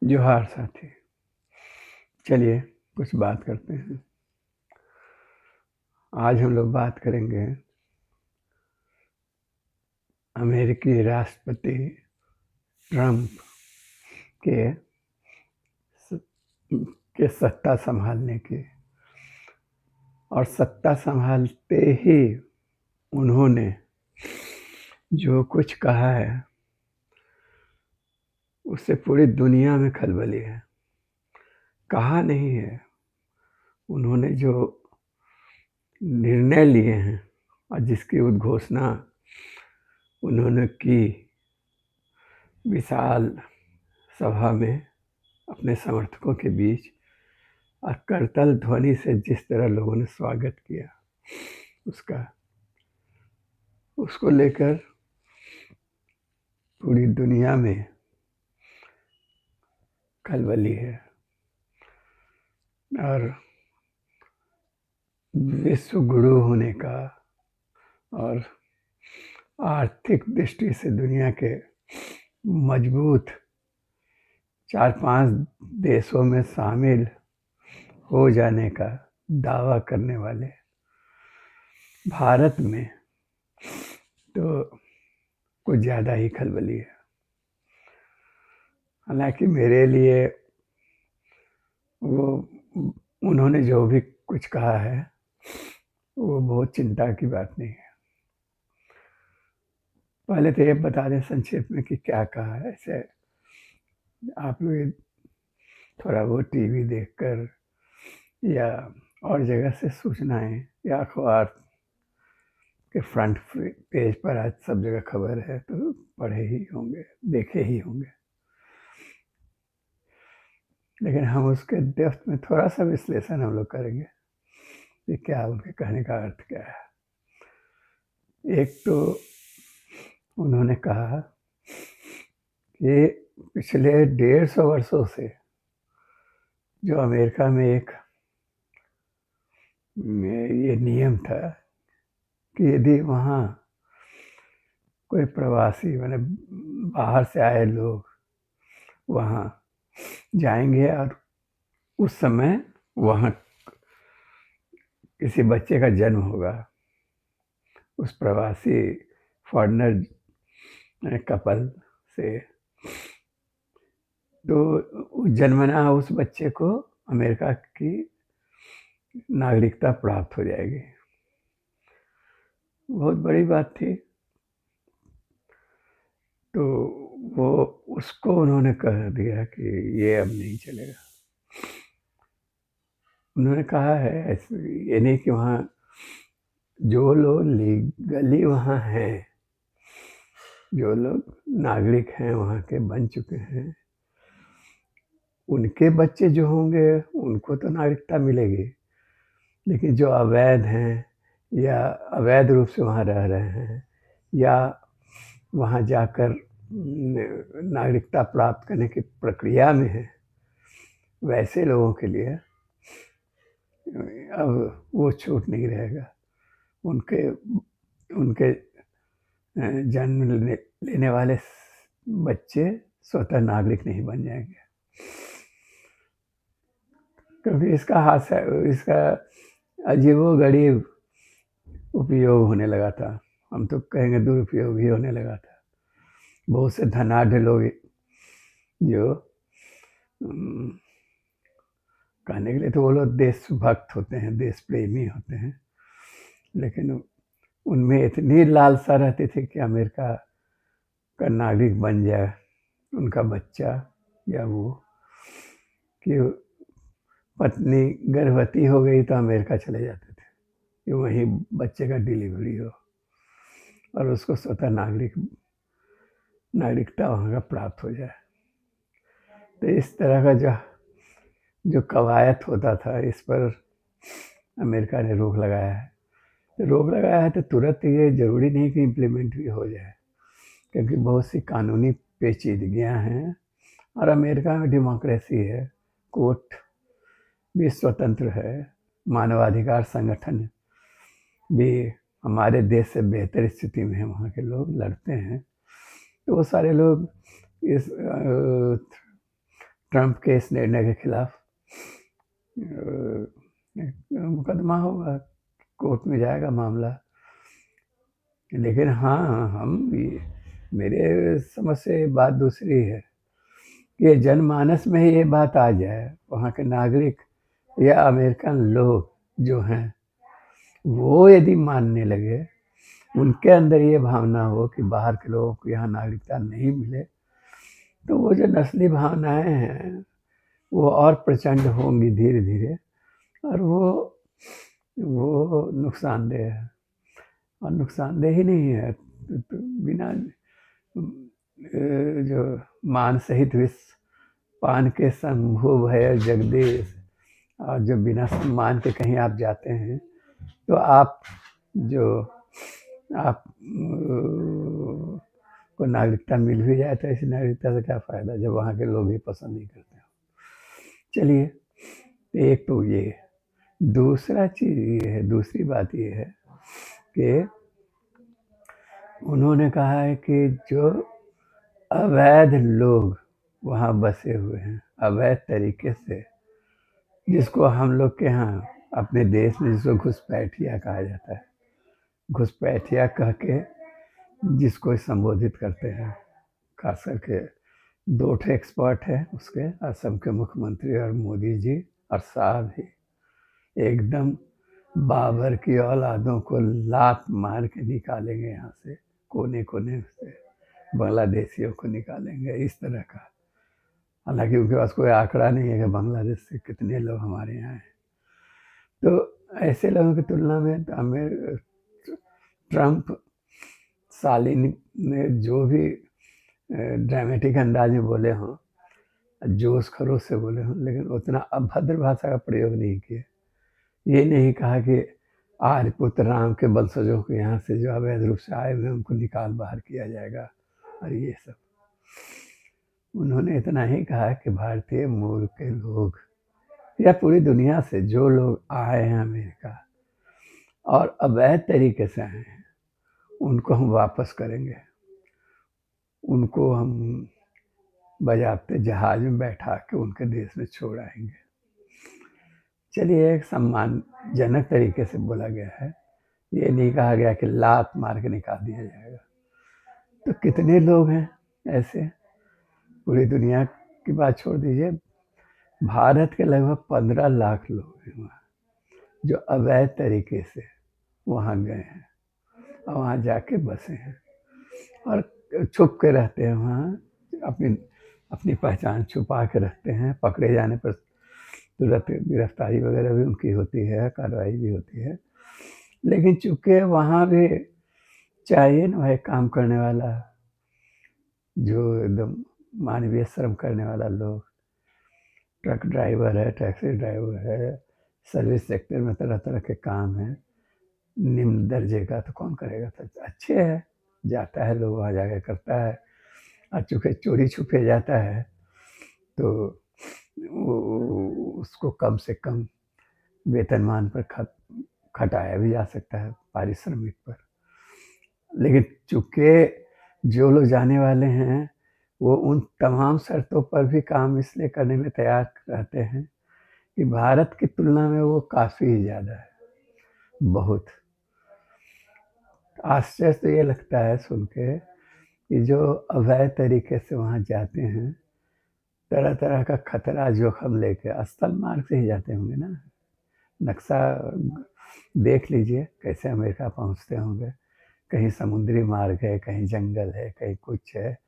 जोहार साथी। चलिए कुछ बात करते हैं। आज हम लोग बात करेंगे अमेरिकी राष्ट्रपति ट्रंप के के सत्ता संभालने की। और सत्ता संभालते ही उन्होंने जो कुछ कहा है उससे पूरी दुनिया में खलबली है। कहा नहीं है, उन्होंने जो निर्णय लिए हैं और जिसकी उद्घोषणा उन्होंने की विशाल सभा में अपने समर्थकों के बीच, और करतल ध्वनि से जिस तरह लोगों ने स्वागत किया उसको लेकर पूरी दुनिया में खलबली है। और विश्व गुरु होने का और आर्थिक दृष्टि से दुनिया के मजबूत 4-5 देशों में शामिल हो जाने का दावा करने वाले भारत में तो कुछ ज़्यादा ही खलबली है। हालांकि मेरे लिए वो उन्होंने जो भी कुछ कहा है वो बहुत चिंता की बात नहीं है। पहले तो ये बता दें संक्षेप में कि क्या कहा है। ऐसे आप लोग थोड़ा बहुत टीवी देखकर या और जगह से सूचनाएं या अखबार के फ्रंट पेज पर आज सब जगह खबर है तो पढ़े ही होंगे, देखे ही होंगे। लेकिन हम उसके डेप्थ में थोड़ा सा विश्लेषण हम लोग करेंगे कि क्या उनके कहने का अर्थ क्या है। एक तो उन्होंने कहा कि पिछले 150 वर्षों से जो अमेरिका में एक ये नियम था कि यदि वहाँ कोई प्रवासी माने बाहर से आए लोग वहाँ जाएंगे और उस समय वहाँ किसी बच्चे का जन्म होगा, उस प्रवासी फॉरेनर कपल से, तो जन्मना उस बच्चे को अमेरिका की नागरिकता प्राप्त हो जाएगी। बहुत बड़ी बात थी। तो वो उसको उन्होंने कह दिया कि ये अब नहीं चलेगा। उन्होंने कहा है ये नहीं कि वहाँ जो लोग लीगली वहाँ हैं, जो लोग नागरिक हैं वहाँ के बन चुके हैं, उनके बच्चे जो होंगे उनको तो नागरिकता मिलेगी। लेकिन जो अवैध हैं या अवैध रूप से वहाँ रह रहे हैं या वहाँ जाकर नागरिकता प्राप्त करने की प्रक्रिया में है, वैसे लोगों के लिए अब वो छूट नहीं रहेगा। उनके जन्म लेने वाले बच्चे स्वतः नागरिक नहीं बन जाएंगे, क्योंकि इसका अजीबोगरीब उपयोग होने लगा था। हम तो कहेंगे दुरुपयोग ही होने लगा था। बहुत से धनाढ़ लोग जो कहने के लिए तो वो लोग देशभक्त होते हैं, देश प्रेमी होते हैं, लेकिन उनमें इतनी लालसा रहती थी कि अमेरिका का नागरिक बन जाए उनका बच्चा या वो, कि पत्नी गर्भवती हो गई तो अमेरिका चले जाते थे कि वहीं बच्चे का डिलीवरी हो और उसको स्वतः नागरिकता वहाँ का प्राप्त हो जाए। तो इस तरह का जो कवायद होता था, इस पर अमेरिका ने रोक लगाया है। तो रोक लगाया है तो तुरंत ये ज़रूरी नहीं कि इम्प्लीमेंट भी हो जाए, क्योंकि बहुत सी कानूनी पेचीदगियाँ हैं और अमेरिका में डेमोक्रेसी है, कोर्ट भी स्वतंत्र है, मानवाधिकार संगठन भी हमारे देश से बेहतर स्थिति में है, वहाँ के लोग लड़ते हैं। तो वो सारे लोग इस ट्रंप के इस निर्णय के खिलाफ मुकदमा होगा, कोर्ट में जाएगा मामला। लेकिन हाँ, हम भी, मेरे समझ से बात दूसरी है कि ये जनमानस में ही ये बात आ जाए, वहाँ के नागरिक या अमेरिकन लोग जो हैं वो यदि मानने लगे, उनके अंदर ये भावना हो कि बाहर के लोगों को यहाँ नागरिकता नहीं मिले, तो वो जो नस्ली भावनाएं हैं वो और प्रचंड होंगी धीरे धीरे, और वो नुकसानदेह है। और नुकसानदेह ही नहीं है तो बिना जो मान सहित विष पान के शंभु भय जगदीश, और जो बिना सम्मान के कहीं आप जाते हैं तो आप को नागरिकता मिल भी जाए तो ऐसी नागरिकता से क्या फ़ायदा जब वहाँ के लोग ही पसंद नहीं करते हो। चलिए, एक तो ये, दूसरा चीज़ ये है, दूसरी बात ये है कि उन्होंने कहा है कि जो अवैध लोग वहाँ बसे हुए हैं अवैध तरीके से, जिसको हम लोग के यहाँ अपने देश में जिसको घुसपैठिया कहा जाता है, घुसपैठिया कह के जिसको संबोधित करते हैं, खास करके दो ठे एक्सपर्ट हैं उसके, असम के मुख्यमंत्री और मोदी जी, और साहब ही एकदम बाबर की औलादों को लात मार के निकालेंगे यहाँ से, कोने कोने से बांग्लादेशियों को निकालेंगे, इस तरह का। हालांकि उनके पास कोई आंकड़ा नहीं है कि बांग्लादेश से कितने लोग हमारे यहाँ हैं। तो ऐसे लोगों की तुलना में हमें ट्रंप सालिन ने जो भी ड्रामेटिक अंदाज में बोले हों, जोश खरोश से बोले हों, लेकिन उतना अभद्र भाषा का प्रयोग नहीं किया। ये नहीं कहा कि आर्यपुत्र राम के वंशजों को यहाँ से जो अवैध रूप से आए हुए उनको निकाल बाहर किया जाएगा, और ये सब उन्होंने इतना ही कहा कि भारतीय मूल के लोग या पूरी दुनिया से जो लोग आए हैं अमेरिका और अवैध तरीके से आए हैं, उनको हम वापस करेंगे, उनको हम बजाते जहाज में बैठा के उनके देश में छोड़ आएंगे। चलिए, एक सम्मानजनक तरीके से बोला गया है, ये नहीं कहा गया कि लात मार के निकाल दिया जाएगा। तो कितने लोग हैं ऐसे, पूरी दुनिया की बात छोड़ दीजिए, भारत के लगभग 15 लाख लोग हैं वहाँ जो अवैध तरीके से वहाँ गए हैं और वहाँ जाके बसे हैं और छुप के रहते हैं वहाँ, अपनी पहचान छुपा के रखते हैं। पकड़े जाने पर तुरंत गिरफ्तारी वगैरह भी उनकी होती है, कार्रवाई भी होती है। लेकिन चूंकि वहाँ भी चाहिए ना भाई काम करने वाला, जो एकदम मानवीय श्रम करने वाला लोग, ट्रक ड्राइवर है, टैक्सी ड्राइवर है, सर्विस सेक्टर में तरह तरह के काम हैं, निम्न दर्जे का तो कौन करेगा, तो अच्छे है, जाता है लोग वहाँ जाके करता है। और चूँकि चोरी छुपे जाता है तो उसको कम से कम वेतनमान पर खटाया भी जा सकता है, पारिश्रमिक पर। लेकिन चूँकि जो लोग जाने वाले हैं वो उन तमाम शर्तों पर भी काम इसलिए करने में तैयार रहते हैं कि भारत की तुलना में वो काफ़ी ज़्यादा है। बहुत आश्चर्य तो ये लगता है सुन के कि जो अवैध तरीके से वहाँ जाते हैं, तरह तरह का खतरा जोखिम लेके, स्थल मार्ग से ही जाते होंगे ना, नक्शा देख लीजिए कैसे अमेरिका पहुँचते होंगे, कहीं समुद्री मार्ग है, कहीं जंगल है, कहीं कुछ है,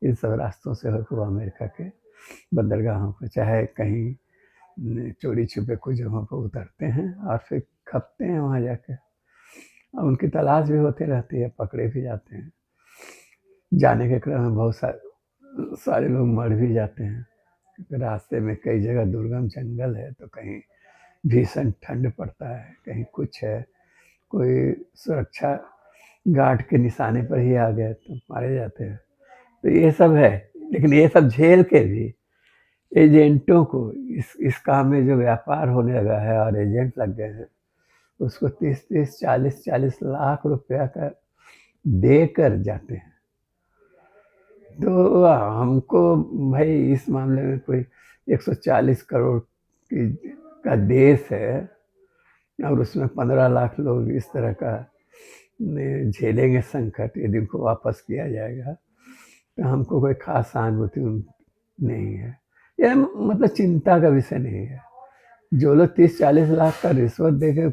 इन सब रास्तों से होकर वो अमेरिका के बंदरगाहों पर, चाहे कहीं चोरी छुपे कुछ जगहों पर उतरते हैं और फिर खपते हैं वहाँ जाके, और उनकी तलाश भी होती रहती है, पकड़े भी जाते हैं। जाने के क्रम में बहुत सारे लोग मर भी जाते हैं, रास्ते में कई जगह दुर्गम जंगल है, तो कहीं भीषण ठंड पड़ता है, कहीं कुछ है, कोई सुरक्षा गार्ड के निशाने पर ही आ गए तो मारे जाते हैं। तो ये सब है, लेकिन ये सब झेल के भी एजेंटों को इस काम में जो व्यापार होने लगा है और एजेंट लग गए हैं, उसको 30-30, 40-40 लाख रुपया का देकर जाते हैं। तो हमको भाई इस मामले में कोई 140 करोड़ की का देश है और उसमें 15 लाख लोग इस तरह का झेलेंगे संकट यदि उनको वापस किया जाएगा, तो हमको कोई खास सहानुभूति नहीं है। यह मतलब चिंता का विषय नहीं है। जो लोग 30-40 लाख का रिश्वत दे के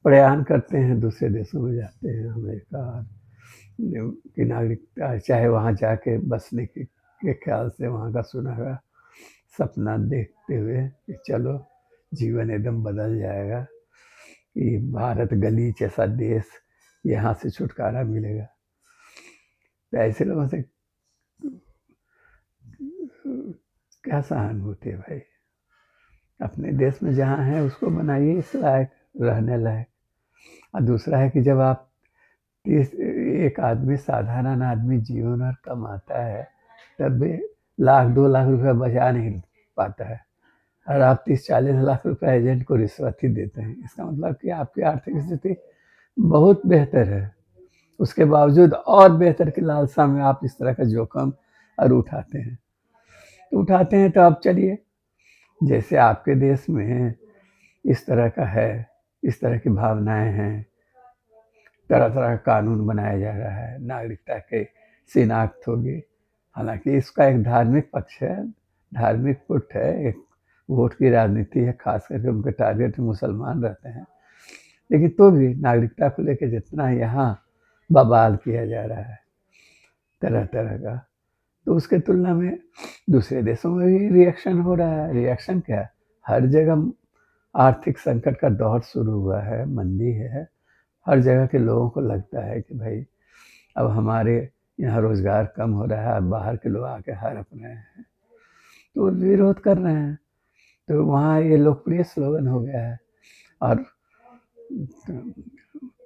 प्रयाण करते हैं, दूसरे देशों में जाते हैं, अमेरिका की नागरिकता, चाहे वहाँ जाके बसने के ख्याल से वहाँ का सुनहरा सपना देखते हुए कि चलो जीवन एकदम बदल जाएगा, कि भारत गलीच ऐसा देश, यहाँ से छुटकारा मिलेगा। तो ऐसे लोगों से क्या सहानुभूति है भाई? अपने देश में जहाँ है उसको बनाइए इस लायक, रहने लायक। और दूसरा है कि जब आप एक आदमी, साधारण आदमी जीवन भर कमाता है, तब भी 1-2 लाख रुपया बचा नहीं पाता है, और आप 30-40 लाख रुपया एजेंट को रिश्वत ही देते हैं। इसका मतलब कि आपकी आर्थिक स्थिति बहुत बेहतर है, उसके बावजूद और बेहतर की लालसा में आप इस तरह का जोखिम और उठाते हैं। तो अब चलिए, जैसे आपके देश में इस तरह का है, इस तरह की भावनाएं हैं, तरह तरह का कानून बनाया जा रहा है, नागरिकता के शिनाख्त होगी। हालांकि इसका एक धार्मिक पक्ष है, धार्मिक पुट है, एक वोट की राजनीति है, खास करके उनके टारगेट मुसलमान रहते हैं। लेकिन तो भी नागरिकता को लेकर जितना यहाँ बवाल किया जा रहा है तरह तरह का, तो उसके तुलना में दूसरे देशों में भी रिएक्शन हो रहा है। रिएक्शन क्या है? हर जगह आर्थिक संकट का दौर शुरू हुआ है, मंदी है, हर जगह के लोगों को लगता है कि भाई अब हमारे यहाँ रोजगार कम हो रहा है, बाहर के लोग आके हड़प रहे हैं, तो विरोध कर रहे हैं। तो वहाँ ये लोकप्रिय स्लोगन हो गया है। और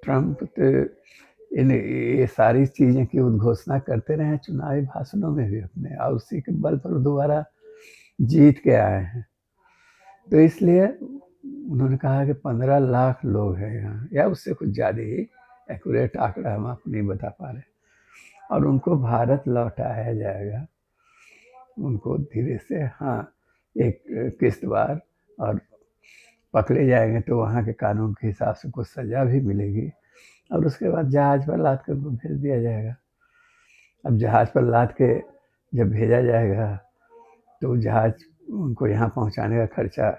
ट्रम्प तो ये सारी चीज़ें की उद्घोषणा करते रहे हैं चुनावी भाषणों में भी अपने, और उसी के बल पर दोबारा जीत के आए हैं। तो इसलिए उन्होंने कहा कि 15 लाख लोग हैं यहाँ, या उससे कुछ ज़्यादा ही, एक्यूरेट आंकड़ा हम आपको नहीं बता पा रहे, और उनको भारत लौटाया जाएगा, उनको धीरे से, हाँ, एक किश्तवार, और पकड़े जाएंगे तो वहाँ के कानून के हिसाब से कुछ सज़ा भी मिलेगी, और उसके बाद जहाज़ पर लाद कर उनको भेज दिया जाएगा। अब जहाज़ पर लाद के जब भेजा जाएगा तो जहाज़ उनको यहाँ पहुँचाने का खर्चा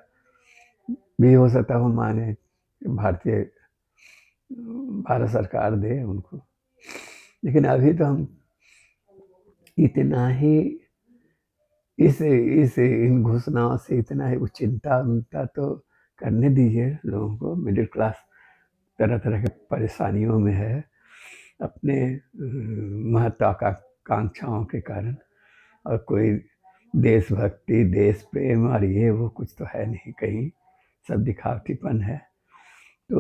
भी हो सकता है वो माने, भारत सरकार दे उनको। लेकिन अभी तो हम इतना ही इन घोषणाओं से इतना ही चिंता तो करने दीजिए लोगों को। मिडिल क्लास तरह तरह के परेशानियों में है अपने महत्वाकांक्षाओं के कारण, और कोई देशभक्ति, देश प्रेम और ये वो कुछ तो है नहीं कहीं, सब दिखावटीपन है। तो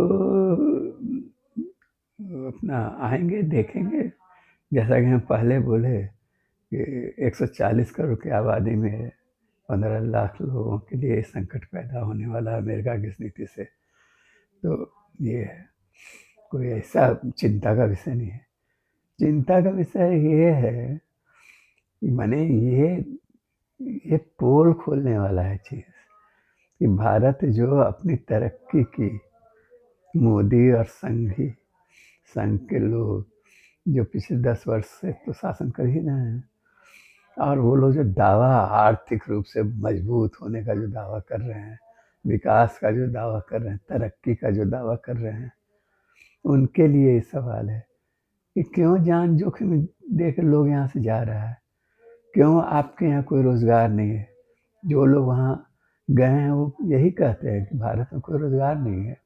अपना आएंगे, देखेंगे, जैसा कि हम पहले बोले कि 140 करोड़ की आबादी में 15 लाख लोगों के लिए संकट पैदा होने वाला है अमेरिका की नीति से। तो ये है, कोई ऐसा चिंता का विषय नहीं है। चिंता का विषय ये है कि माने ये पोल खोलने वाला है चीज़, कि भारत जो अपनी तरक्की की, मोदी और संघ के लोग जो पिछले 10 वर्ष से तो शासन कर ही रहे हैं, और वो लोग जो दावा आर्थिक रूप से मजबूत होने का जो दावा कर रहे हैं, विकास का जो दावा कर रहे हैं, तरक्की का जो दावा कर रहे हैं, उनके लिए ये सवाल है कि क्यों जान जोखिम दे के लोग यहाँ से जा रहा है? क्यों आपके यहाँ कोई रोज़गार नहीं है? जो लोग वहाँ गए हैं वो यही कहते हैं कि भारत में कोई रोज़गार नहीं है,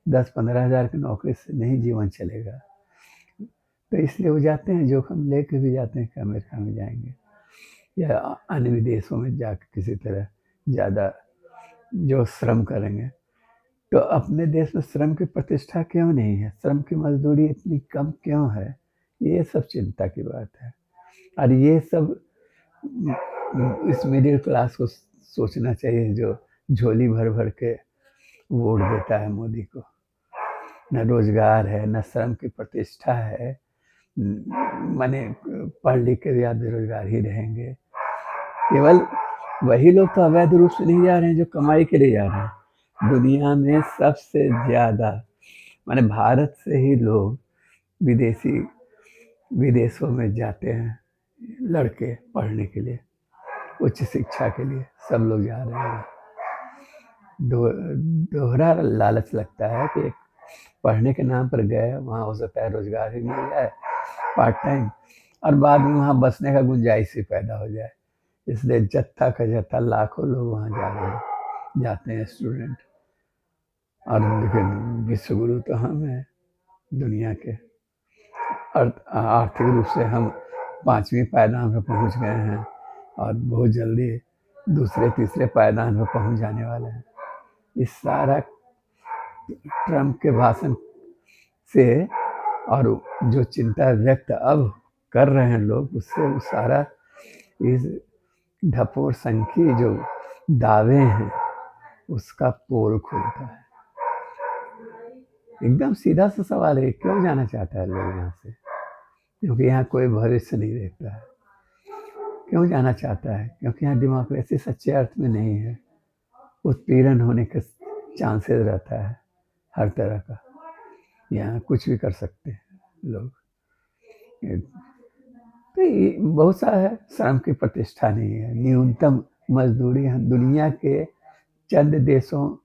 10-15 हज़ार की नौकरी से नहीं जीवन चलेगा। तो इसलिए वो जाते हैं, जोखिम लेके भी जाते हैं कि अमेरिका में जाएंगे या अन्य विदेशों में जाकर किसी तरह ज़्यादा जो श्रम करेंगे। तो अपने देश में श्रम की प्रतिष्ठा क्यों नहीं है? श्रम की मजदूरी इतनी कम क्यों है? ये सब चिंता की बात है। और ये सब इस मिडिल क्लास को सोचना चाहिए, जो झोली भर भर के वोट देता है मोदी को। न रोजगार है, न श्रम की प्रतिष्ठा है, माने पढ़ लिख के भी आप बेरोजगार ही रहेंगे। केवल वही लोग तो अवैध रूप से नहीं जा रहे हैं जो कमाई के लिए जा रहे हैं। दुनिया में सबसे ज़्यादा माने भारत से ही लोग विदेशी विदेशों में जाते हैं लड़के पढ़ने के लिए, उच्च शिक्षा के लिए सब लोग जा रहे हैं। दोहरा लालच लगता है कि पढ़ने के नाम पर गए, वहाँ हो सकता है रोजगार ही मिल जाए पार्ट टाइम, और बाद में वहाँ बसने का गुंजाइश ही पैदा हो जाए। इसलिए जत्था का जत्था लाखों लोग वहाँ जा रहे हैं, जाते हैं स्टूडेंट। और लेकिन विश्व गुरु तो हम हैं दुनिया के, आर्थिक रूप से हम 5वीं पायदान पर पहुँच गए हैं और बहुत जल्दी दूसरे तीसरे पायदान पर पहुँच जाने वाले हैं। इस सारा ट्रम्प के भाषण से और जो चिंता व्यक्त अब कर रहे हैं लोग, उससे वो सारा इस ढपोर संख्य जो दावे हैं उसका पोल खुलता है। एकदम सीधा सा सवाल है, क्यों जाना चाहता है लोग यहाँ से? क्योंकि यहाँ कोई भविष्य नहीं देखता है। क्यों जाना चाहता है? क्योंकि यहाँ डेमोक्रेसी सच्चे अर्थ में नहीं है, उत्पीड़न होने का चांसेस रहता है हर तरह का। यहाँ कुछ भी कर सकते हैं लोग। तो ये बहुत सा है, श्रम की प्रतिष्ठा नहीं है, न्यूनतम मजदूरी हम दुनिया के चंद देशों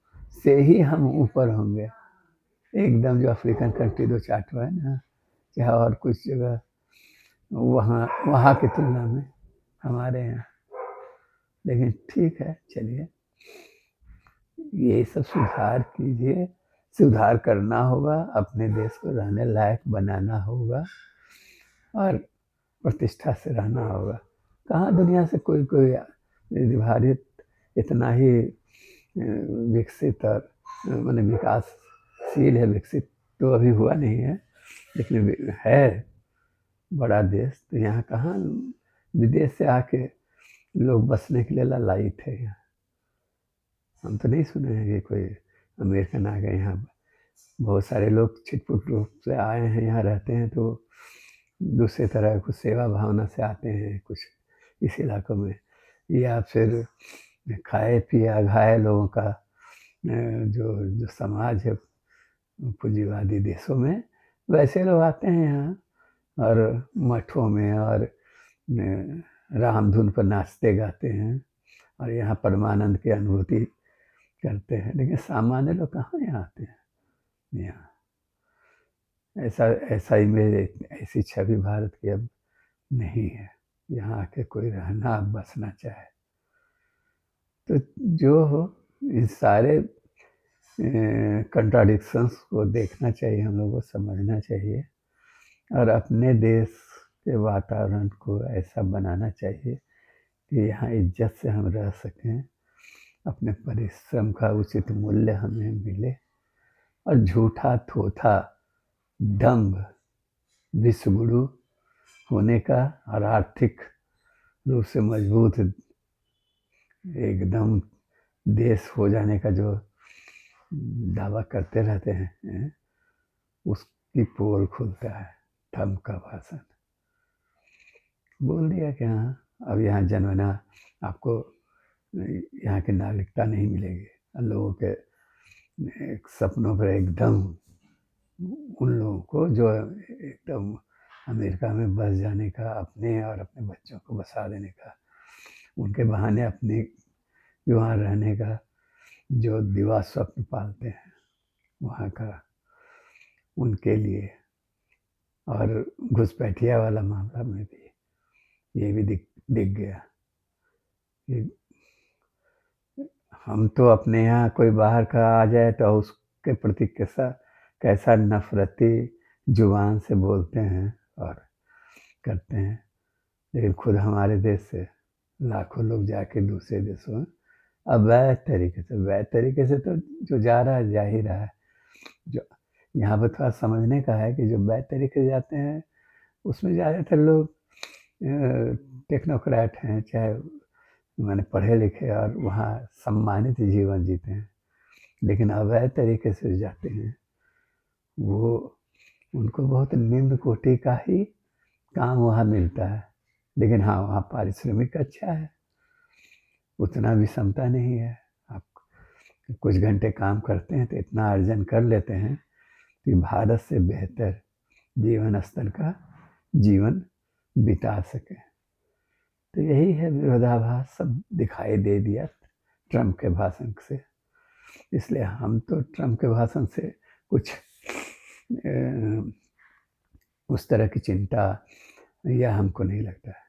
से ही हम ऊपर होंगे एकदम। जो अफ्रीकन कंट्री दो चार्ट है ना, चाहे और कुछ जगह, वहाँ की तुलना में हमारे यहाँ। लेकिन ठीक है, चलिए ये सब सुधार कीजिए। सुधार करना होगा, अपने देश को रहने लायक बनाना होगा और प्रतिष्ठा से रहना होगा। कहाँ दुनिया से कोई भारत इतना ही विकसित और माने विकासशील है। विकसित तो अभी हुआ नहीं है, लेकिन है बड़ा देश। तो यहाँ कहाँ विदेश से आके लोग बसने के लिए लालायित है। यहाँ हम तो नहीं सुने हैं कि कोई अमेरिकन आ गए यहाँ। बहुत सारे लोग छिटपुट रूप से आए हैं, यहाँ रहते हैं तो दूसरे तरह कुछ सेवा भावना से आते हैं कुछ इस इलाकों में, या फिर खाए पिए घाये लोगों का जो समाज है पूंजीवादी देशों में, वैसे लोग आते हैं यहाँ और मठों में और राम धुन पर नाचते गाते हैं और यहाँ परमानंद की अनुभूति करते हैं। लेकिन सामान्य लोग कहाँ यहाँ आते हैं? यहाँ ऐसा इमेज, ऐसी छवि भारत की अब नहीं है। यहाँ आके कोई रहना बसना चाहे तो जो हो, इन सारे कंट्राडिक्शंस को देखना चाहिए, हम लोगों को समझना चाहिए और अपने देश के वातावरण को ऐसा बनाना चाहिए कि यहाँ इज्जत से हम रह सकें, अपने परिश्रम का उचित मूल्य हमें मिले और झूठा थोथा दंभ विश्व गुरु होने का और आर्थिक रूप से मजबूत एकदम देश हो जाने का जो दावा करते रहते हैं, उसकी पोल खुलता है। ट्रम्प का भाषण बोल दिया कि हाँ अब यहाँ जन्मना आपको यहाँ की नागरिकता नहीं मिलेगी। लोगों के एक सपनों पर एकदम उन लोगों को जो एकदम अमेरिका में बस जाने का, अपने और अपने बच्चों को बसा देने का, उनके बहाने अपने वहाँ रहने का जो दिवा स्वप्न पालते हैं वहाँ का, उनके लिए। और घुसपैठिया वाला मामला में भी ये भी दिख गया कि हम तो अपने यहाँ कोई बाहर का आ जाए तो उसके प्रति कैसा नफरती जुबान से बोलते हैं और करते हैं। लेकिन खुद हमारे देश से लाखों लोग जाके दूसरे देशों में अवैध तरीके से तो जो जा रहा है जा ही रहा है। जो यहाँ पर थोड़ा समझने का है कि जो वैध तरीके से जाते हैं उसमें ज़्यादातर लोग टेक्नोक्रेट हैं, चाहे मैंने पढ़े लिखे और वहाँ सम्मानित जीवन जीते हैं। लेकिन अवैध तरीके से जाते हैं वो, उनको बहुत निम्न कोटि का ही काम वहाँ मिलता है। लेकिन हाँ, वहाँ पारिश्रमिक अच्छा है, उतना भी क्षमता नहीं है। आप कुछ घंटे काम करते हैं तो इतना अर्जन कर लेते हैं कि भारत से बेहतर जीवन स्तर का जीवन बिता सके। तो यही है, विरोधाभास सब दिखाई दे दिया ट्रम्प के भाषण से। इसलिए हम तो ट्रम्प के भाषण से कुछ उस तरह की चिंता या हमको नहीं लगता है।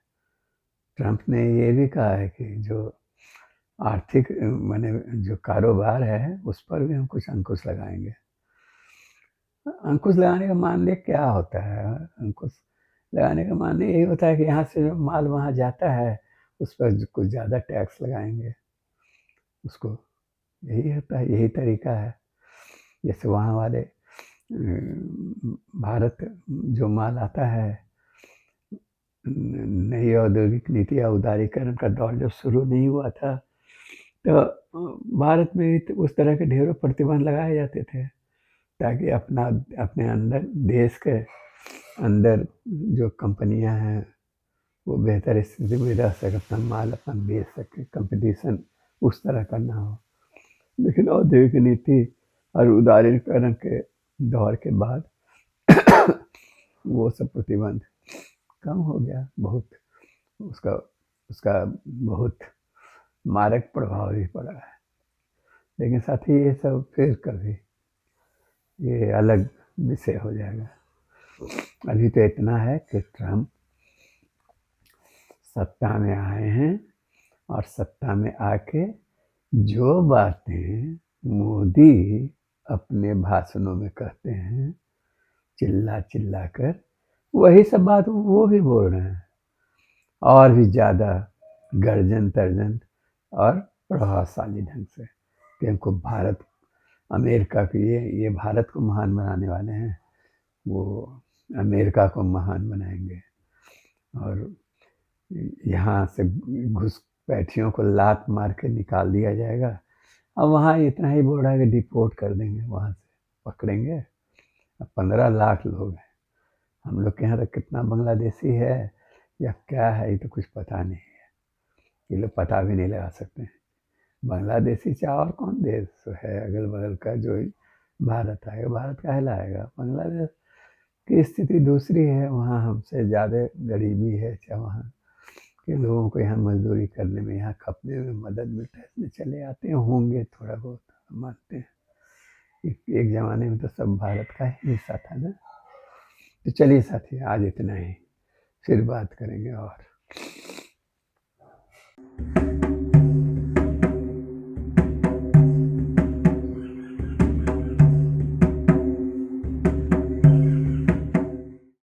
ट्रम्प ने ये भी कहा है कि जो आर्थिक माने जो कारोबार है उस पर भी हम कुछ अंकुश लगाएंगे। अंकुश लगाने का मानने क्या होता है? अंकुश लगाने का मानने यही होता है कि यहाँ से जो माल वहाँ जाता है उस पर कुछ ज़्यादा टैक्स लगाएंगे उसको। यही होता है, यही तरीका है। जैसे वहाँ वाले भारत जो माल आता है, नई औद्योगिक नीति या उदारीकरण का दौर जब शुरू नहीं हुआ था तो भारत में उस तरह के ढेरों प्रतिबंध लगाए जाते थे ताकि अपने अंदर देश के अंदर जो कंपनियां हैं वो बेहतर स्थिति में रह सके, अपना माल अपना बेच सके, कंपटीशन उस तरह का ना हो। लेकिन औद्योगिक नीति और उदारीकरण के दौर के बाद वो सब प्रतिबंध कम हो गया बहुत। उसका उसका बहुत मारक प्रभाव भी पड़ा है। लेकिन साथ ही ये सब फिर कभी ये अलग विषय हो जाएगा। अभी तो इतना है कि ट्रम्प सत्ता में आए हैं और सत्ता में आके जो बातें मोदी अपने भाषणों में कहते हैं चिल्ला चिल्ला कर, वही सब बात वो भी बोल रहे हैं और भी ज़्यादा गर्जन तर्जन और प्रभावशाली ढंग से कि हमको भारत अमेरिका के ये भारत को महान बनाने वाले हैं, वो अमेरिका को महान बनाएंगे और यहाँ से घुसपैठियों को लात मार के निकाल दिया जाएगा। अब वहाँ इतना ही बोल रहा है कि डिपोर्ट कर देंगे, वहाँ से पकड़ेंगे। अब 15 लाख लोग हैं। हम लोग के यहाँ तो कितना बांग्लादेशी है या क्या है ये तो कुछ पता नहीं है, ये लोग पता भी नहीं लगा सकते हैं। बांग्लादेशी चाहे और कौन देश है अगल बगल का जो भारत आएगा, भारत काहे लाएगा? बांग्लादेश की स्थिति दूसरी है, वहाँ हमसे ज़्यादा गरीबी है, चाहे वहाँ के लोगों को यहाँ मजदूरी करने में, यहाँ खपने में मदद मिलता है, इसलिए चले आते हैं, होंगे थोड़ा बहुत, मानते हैं। एक ज़माने में तो सब भारत का ही हिस्सा था ना। तो चलिए साथी, आज इतना ही, फिर बात करेंगे और